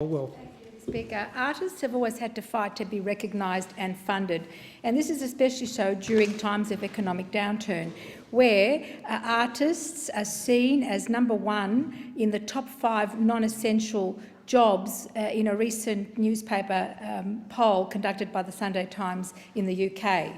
Calwell. Speaker, artists have always had to fight to be recognised and funded, and this is especially so during times of economic downturn, where artists are seen as number one in the top 5 non-essential jobs in a recent newspaper poll conducted by the Sunday Times in the UK.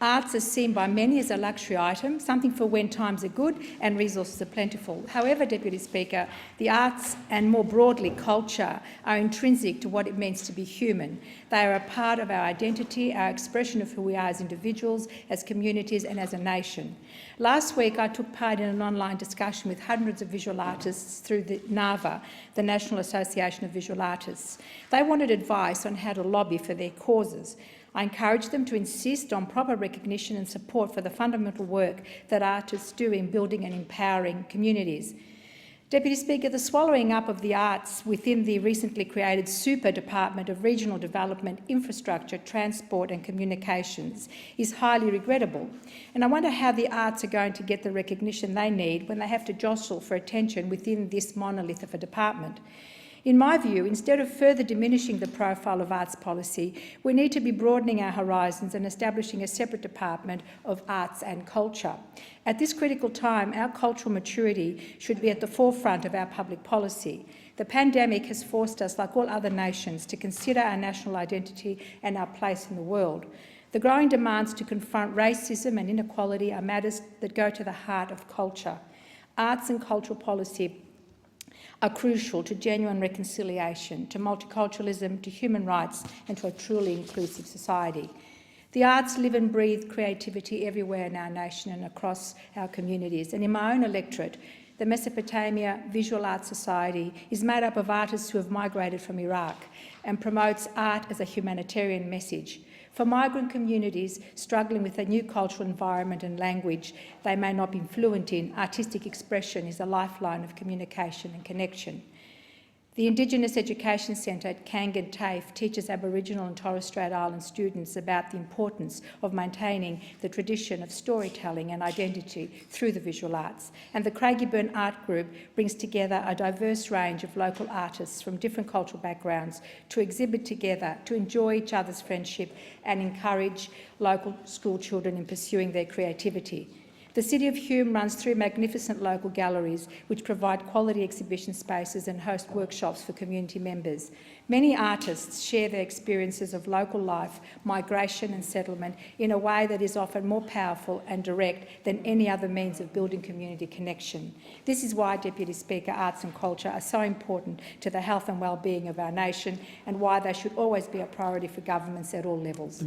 Arts are seen by many as a luxury item, something for when times are good and resources are plentiful. However, Deputy Speaker, the arts and more broadly culture are intrinsic to what it means to be human. They are a part of our identity, our expression of who we are as individuals, as communities and as a nation. Last week I took part in an online discussion with hundreds of visual artists through the NAVA, the National Association of Visual Artists. They wanted advice on how to lobby for their causes. I encouraged them to insist on proper recognition and support for the fundamental work that artists do in building and empowering communities. Deputy Speaker, the swallowing up of the arts within the recently created Super Department of Regional Development, Infrastructure, Transport and Communications is highly regrettable, and I wonder how the arts are going to get the recognition they need when they have to jostle for attention within this monolith of a department. In my view, instead of further diminishing the profile of arts policy, we need to be broadening our horizons and establishing a separate department of arts and culture. At this critical time, our cultural maturity should be at the forefront of our public policy. The pandemic has forced us, like all other nations, to consider our national identity and our place in the world. The growing demands to confront racism and inequality are matters that go to the heart of culture. Arts and cultural policy are crucial to genuine reconciliation, to multiculturalism, to human rights and to a truly inclusive society. The arts live and breathe creativity everywhere in our nation and across our communities. And in my own electorate, the Mesopotamia Visual Arts Society is made up of artists who have migrated from Iraq and promotes art as a humanitarian message. For migrant communities struggling with a new cultural environment and language they may not be fluent in, artistic expression is a lifeline of communication and connection. The Indigenous Education Centre at Kangan TAFE teaches Aboriginal and Torres Strait Island students about the importance of maintaining the tradition of storytelling and identity through the visual arts. And the Craigieburn Art Group brings together a diverse range of local artists from different cultural backgrounds to exhibit together, to enjoy each other's friendship and encourage local school children in pursuing their creativity. The City of Hume runs 3 magnificent local galleries which provide quality exhibition spaces and host workshops for community members. Many artists share their experiences of local life, migration and settlement in a way that is often more powerful and direct than any other means of building community connection. This is why, Deputy Speaker, arts and culture are so important to the health and well-being of our nation and why they should always be a priority for governments at all levels.